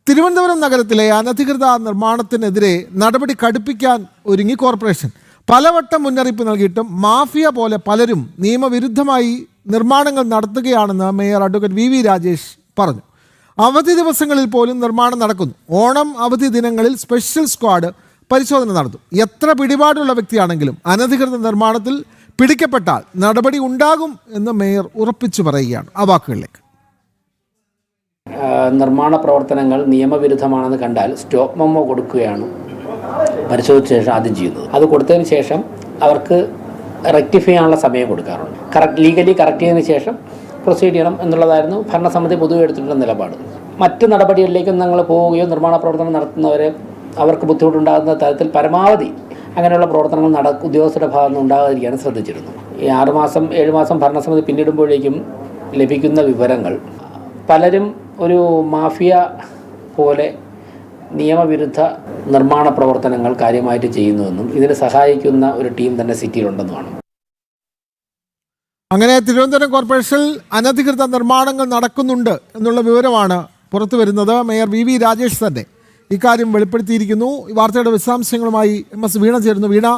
തിരുവനന്തപുരം നഗരത്തിലെ അനധികൃത നിർമ്മാണത്തിനെതിരെ നടപടി കടുപ്പിക്കാൻ ഒരുങ്ങി കോർപ്പറേഷൻ. പലവട്ടം മുന്നറിയിപ്പ് നൽകിയിട്ടും മാഫിയ പോലെ പലരും നിയമവിരുദ്ധമായി നിർമ്മാണങ്ങൾ നടത്തുകയാണെന്ന് മേയർ അഡ്വക്കേറ്റ് വി രാജേഷ് പറഞ്ഞു. അവധി ദിവസങ്ങളിൽ പോലും നിർമ്മാണം നടക്കുന്നു. ഓണം അവധി ദിനങ്ങളിൽ സ്പെഷ്യൽ സ്ക്വാഡ് പരിശോധന നടത്തും. എത്ര പിടിപാടുള്ള വ്യക്തിയാണെങ്കിലും അനധികൃത നിർമ്മാണത്തിൽ പിടിക്കപ്പെട്ടാൽ നടപടി ഉണ്ടാകും എന്ന് മേയർ ഉറപ്പിച്ചു പറയുകയാണ്. ആ വാക്കുകളിലേക്ക്. നിർമ്മാണ പ്രവർത്തനങ്ങൾ നിയമവിരുദ്ധമാണെന്ന് കണ്ടാൽ സ്റ്റോപ്പ് മെമ്മോ കൊടുക്കുകയാണ് പരിശോധിച്ച ശേഷം ആദ്യം ചെയ്യുന്നത്. അത് കൊടുത്തതിന് ശേഷം അവർക്ക് റെക്ടിഫൈ ചെയ്യാനുള്ള സമയം കൊടുക്കാറുണ്ട്. ലീഗലി കറക്റ്റ് ചെയ്തതിന് ശേഷം പ്രൊസീഡ് ചെയ്യണം എന്നുള്ളതായിരുന്നു ഭരണസമിതി പൊതുവെ എടുത്തിട്ടുള്ള നിലപാട്. മറ്റ് നടപടികളിലേക്കും ഞങ്ങൾ പോവുകയോ നിർമ്മാണ പ്രവർത്തനം നടത്തുന്നവരെ അവർക്ക് ബുദ്ധിമുട്ടുണ്ടാകുന്ന തരത്തിൽ പരമാവധി അങ്ങനെയുള്ള പ്രവർത്തനങ്ങൾ ഉദ്യോഗസ്ഥരുടെ ഭാഗത്ത് നിന്ന് ഉണ്ടാകാതിരിക്കാൻ ശ്രദ്ധിച്ചിരുന്നു. ഈ 6 മാസം 7 മാസം ഭരണസമിതി പിന്നിടുമ്പോഴേക്കും ലഭിക്കുന്ന വിവരങ്ങൾ പലരും ഒരു മാഫിയ പോലെ നിയമവിരുദ്ധ നിർമ്മാണ പ്രവർത്തനങ്ങൾ കാര്യമായിട്ട് ചെയ്യുന്നുവെന്നും ഇതിന് സഹായിക്കുന്ന ഒരു ടീം തന്നെ സിറ്റിയിലുണ്ടെന്നുമാണ്. അങ്ങനെ തിരുവനന്തപുരം കോർപ്പറേഷനിൽ അനധികൃത നിർമ്മാണങ്ങൾ നടക്കുന്നുണ്ട് എന്നുള്ള വിവരമാണ് പുറത്തു വരുന്നത്. മേയർ വി രാജേഷ് തന്നെ ഇക്കാര്യം വെളിപ്പെടുത്തിയിരിക്കുന്നു. ഈ വാർത്തയുടെ വിശദാംശങ്ങളുമായി MS വീണ ചേരുന്നു. വീണ,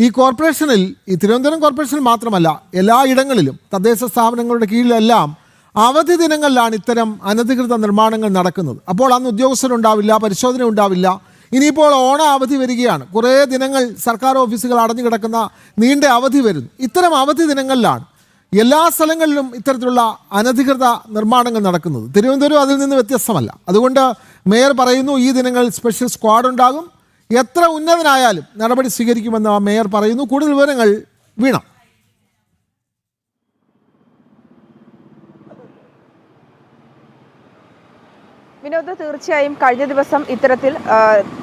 ഈ കോർപ്പറേഷനിൽ, ഈ തിരുവനന്തപുരം കോർപ്പറേഷനിൽ മാത്രമല്ല എല്ലാ ഇടങ്ങളിലും തദ്ദേശ സ്ഥാപനങ്ങളുടെ കീഴിലെല്ലാം അവധി ദിനങ്ങളിലാണ് ഇത്തരം അനധികൃത നിർമ്മാണങ്ങൾ നടക്കുന്നത്. അപ്പോൾ അന്ന് ഉദ്യോഗസ്ഥരുണ്ടാവില്ല, പരിശോധന ഉണ്ടാവില്ല. ഇനിയിപ്പോൾ ഓണ അവധി വരികയാണ്. കുറേ ദിനങ്ങൾ സർക്കാർ ഓഫീസുകൾ അടഞ്ഞു കിടക്കുന്ന നീണ്ട അവധി വരുന്നു. ഇത്തരം അവധി ദിനങ്ങളിലാണ് എല്ലാ സ്ഥലങ്ങളിലും ഇത്തരത്തിലുള്ള അനധികൃത നിർമ്മാണങ്ങൾ നടക്കുന്നത്. തിരുവനന്തപുരം അതിൽ നിന്ന് വ്യത്യസ്തമല്ല. അതുകൊണ്ട് മേയർ പറയുന്നു, ഈ ദിനങ്ങളിൽ സ്പെഷ്യൽ സ്ക്വാഡ് ഉണ്ടാകും, എത്ര ഉന്നതനായാലും നടപടി സ്വീകരിക്കുമെന്ന് മേയർ പറയുന്നു. കൂടുതൽ വിവരങ്ങൾ വീണ. വിനോദ്, തീർച്ചയായും കഴിഞ്ഞ ദിവസം ഇത്തരത്തിൽ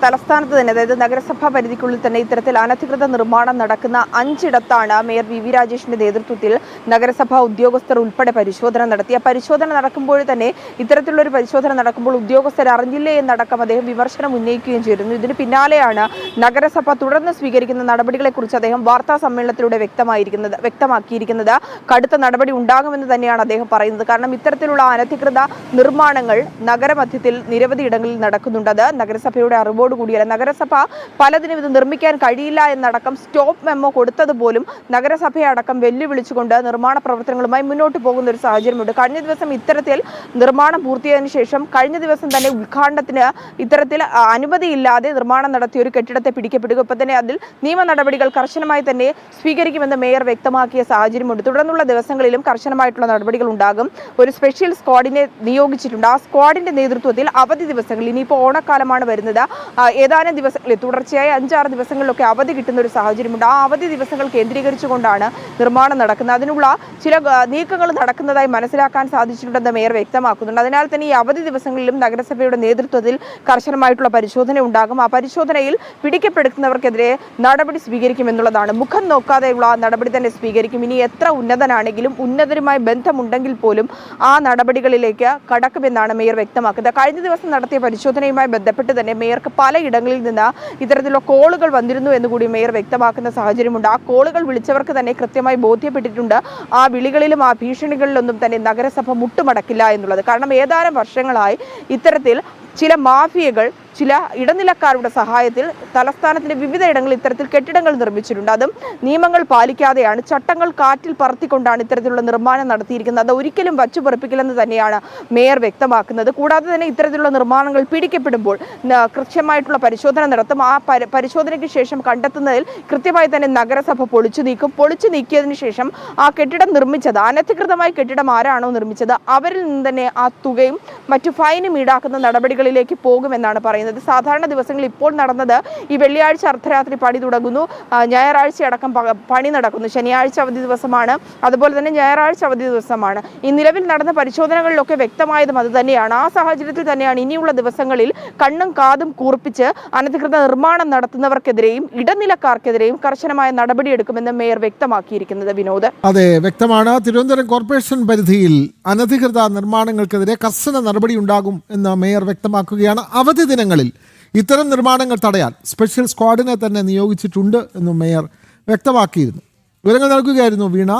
തലസ്ഥാനത്ത് തന്നെ, അതായത് നഗരസഭാ പരിധിക്കുള്ളിൽ തന്നെ ഇത്തരത്തിൽ അനധികൃത നിർമ്മാണം നടക്കുന്ന 5 ഇടത്താണ് മേയർ വി രാജേഷിന്റെ നേതൃത്വത്തിൽ നഗരസഭാ ഉദ്യോഗസ്ഥർ ഉൾപ്പെടെ പരിശോധന നടത്തി. ആ പരിശോധന നടക്കുമ്പോൾ തന്നെ, ഇത്തരത്തിലുള്ള ഒരു പരിശോധന നടക്കുമ്പോൾ ഉദ്യോഗസ്ഥർ അറിഞ്ഞില്ലേ എന്നടക്കം അദ്ദേഹം വിമർശനം ഉന്നയിക്കുകയും ചെയ്തിരുന്നു. ഇതിന് പിന്നാലെയാണ് നഗരസഭ തുടർന്ന് സ്വീകരിക്കുന്ന നടപടികളെക്കുറിച്ച് അദ്ദേഹം വാർത്താ സമ്മേളനത്തിലൂടെ വ്യക്തമാക്കിയിരിക്കുന്നത്. കടുത്ത നടപടി ഉണ്ടാകുമെന്ന് തന്നെയാണ് അദ്ദേഹം പറയുന്നത്. കാരണം ഇത്തരത്തിലുള്ള അനധികൃത നിർമ്മാണങ്ങൾ നഗരമധ്യത്തിൽ നിരവധി ഇടങ്ങളിൽ നടക്കുന്നുണ്ട്. അത് നഗരസഭയുടെ അറിവോട് കൂടിയല്ല. നഗരസഭ പലതിനും ഇത് നിർമ്മിക്കാൻ കഴിയില്ല എന്നടക്കം സ്റ്റോപ്പ് മെമ്മോ കൊടുത്തതുപോലും നഗരസഭയെ അടക്കം വെല്ലുവിളിച്ചുകൊണ്ട് നിർമ്മാണ പ്രവർത്തനങ്ങളുമായി മുന്നോട്ട് പോകുന്ന ഒരു സാഹചര്യമുണ്ട്. കഴിഞ്ഞ ദിവസം ഇത്തരത്തിൽ നിർമ്മാണം പൂർത്തിയായതിനു ശേഷം കഴിഞ്ഞ ദിവസം തന്നെ ഉദ്ഘാടനത്തിന് ഇത്തരത്തിൽ അനുമതിയില്ലാതെ നിർമ്മാണം നടത്തിയ ഒരു കെട്ടിടത്തെ പിടിക്കപ്പെടുക. ഇപ്പം തന്നെ അതിൽ നിയമ നടപടികൾ കർശനമായി തന്നെ സ്വീകരിക്കുമെന്ന് മേയർ വ്യക്തമാക്കിയ സാഹചര്യമുണ്ട്. തുടർന്നുള്ള ദിവസങ്ങളിലും കർശനമായിട്ടുള്ള നടപടികൾ ഉണ്ടാകും. ഒരു സ്പെഷ്യൽ സ്ക്വാഡിനെ നിയോഗിച്ചിട്ടുണ്ട്. ആ സ്ക്വാഡിന്റെ നേതൃത്വത്തിൽ അവധി ദിവസങ്ങളിൽ, ഇനിയിപ്പോൾ ഓണക്കാലമാണ് വരുന്നത്, ഏതാനും ദിവസങ്ങളിൽ തുടർച്ചയായി 5-6 ദിവസങ്ങളിലൊക്കെ അവധി കിട്ടുന്ന ഒരു സാഹചര്യമുണ്ട്. ആ അവധി ദിവസങ്ങൾ കേന്ദ്രീകരിച്ചുകൊണ്ടാണ് നിർമ്മാണം നടക്കുന്നത്. അതിനുള്ള ചില നീക്കങ്ങൾ നടക്കുന്നതായി മനസ്സിലാക്കാൻ സാധിച്ചിട്ടുണ്ടെന്ന് മേയർ വ്യക്തമാക്കുന്നുണ്ട്. അതിനാൽ തന്നെ ഈ അവധി ദിവസങ്ങളിലും നഗരസഭയുടെ നേതൃത്വത്തിൽ കർശനമായിട്ടുള്ള പരിശോധന ഉണ്ടാകും. ആ പരിശോധനയിൽ പിടിക്കപ്പെടുന്നവർക്കെതിരെ നടപടി സ്വീകരിക്കുമെന്നുള്ളതാണ്. മുഖം നോക്കാതെയുള്ള നടപടി തന്നെ സ്വീകരിക്കും. ഇനി എത്ര ഉന്നതനാണെങ്കിലും, ഉന്നതരുമായി ബന്ധമുണ്ടെങ്കിൽ പോലും ആ നടപടികളിലേക്ക് കടക്കുമെന്നാണ് മേയർ വ്യക്തമാക്കുന്നത്. കഴിഞ്ഞ ദിവസം നടത്തിയ പരിശോധനയുമായി ബന്ധപ്പെട്ട് തന്നെ മേയർക്ക് പലയിടങ്ങളിൽ നിന്ന് ഇത്തരത്തിലുള്ള കോളുകൾ വന്നിരുന്നു എന്നുകൂടി മേയർ വ്യക്തമാക്കുന്ന സാഹചര്യമുണ്ട്. ആ കോളുകൾ വിളിച്ചവർക്ക് തന്നെ കൃത്യമായി ബോധ്യപ്പെട്ടിട്ടുണ്ട് ആ വിളികളിലും ആ ഭീഷണികളിലൊന്നും തന്നെ നഗരസഭ മുട്ടുമടക്കില്ല എന്നുള്ളത്. കാരണം ഏതാനും വർഷങ്ങളായി ഇത്തരത്തിൽ ചില മാഫിയകൾ ചില ഇടനിലക്കാരുടെ സഹായത്തിൽ തലസ്ഥാനത്തിന്റെ വിവിധ ഇടങ്ങളിൽ ഇത്തരത്തിൽ കെട്ടിടങ്ങൾ നിർമ്മിച്ചിട്ടുണ്ട്. അതും നിയമങ്ങൾ പാലിക്കാതെയാണ്, ചട്ടങ്ങൾ കാറ്റിൽ പറത്തിക്കൊണ്ടാണ് ഇത്തരത്തിലുള്ള നിർമ്മാണം നടത്തിയിരിക്കുന്നത്. അത് ഒരിക്കലും വച്ചുപറപ്പിക്കില്ലെന്ന് തന്നെയാണ് മേയർ വ്യക്തമാക്കുന്നത്. കൂടാതെ തന്നെ ഇത്തരത്തിലുള്ള നിർമ്മാണങ്ങൾ പിടിക്കപ്പെടുമ്പോൾ കൃത്യമായിട്ടുള്ള പരിശോധന നടത്തും. ആ പരിശോധനയ്ക്ക് ശേഷം കണ്ടെത്തുന്നതിൽ കൃത്യമായി തന്നെ നഗരസഭ പൊളിച്ചു നീക്കും. പൊളിച്ചു നീക്കിയതിനു ശേഷം ആ കെട്ടിടം നിർമ്മിച്ചത്, അനധികൃതമായ കെട്ടിടം ആരാണോ നിർമ്മിച്ചത് അവരിൽ നിന്ന് തന്നെ ആ തുകയും മറ്റു ഫൈനും ഈടാക്കുന്ന നടപടികളിലേക്ക് പോകുമെന്നാണ് പറയുന്നത്. സാധാരണ ദിവസങ്ങളിൽ ഇപ്പോൾ നടന്നത് ഈ വെള്ളിയാഴ്ച അർദ്ധരാത്രി പണി തുടങ്ങുന്നു, ഞായറാഴ്ച അടക്കം പണി നടക്കുന്നു. ശനിയാഴ്ച അവധി ദിവസമാണ്, അതുപോലെ തന്നെ ഞായറാഴ്ച അവധി ദിവസമാണ്. ഈ നിലവിൽ നടന്ന പരിശോധനകളിലൊക്കെ വ്യക്തമായതും അത് തന്നെയാണ്. ആ സാഹചര്യത്തിൽ തന്നെയാണ് ഇനിയുള്ള ദിവസങ്ങളിൽ കണ്ണും കാതും കൂർപ്പിച്ച് അനധികൃത നിർമ്മാണം നടത്തുന്നവർക്കെതിരെയും ഇടനിലക്കാർക്കെതിരെയും കർശനമായ നടപടിയെടുക്കുമെന്ന് മേയർ വ്യക്തമാക്കിയിരിക്കുന്നത്. വിനോദ്, അതെ, വ്യക്തമാണ്. തിരുവനന്തപുരം കോർപ്പറേഷൻ പരിധിയിൽ അനധികൃത നിർമ്മാണങ്ങൾക്കെതിരെ കർശന നടപടി ഉണ്ടാകും എന്ന് മേയർ വ്യക്തമാക്കുകയാണ്. അവധി ദിനങ്ങളിൽ ഇത്തരം നിർമ്മാണങ്ങൾ തടയാൻ സ്പെഷ്യൽ സ്ക്വാഡിനെ തന്നെ നിയോഗിച്ചിട്ടുണ്ട് എന്നും മേയർ വ്യക്തമാക്കിയിരുന്നു. വിവരങ്ങൾ നൽകുകയായിരുന്നു വീണ.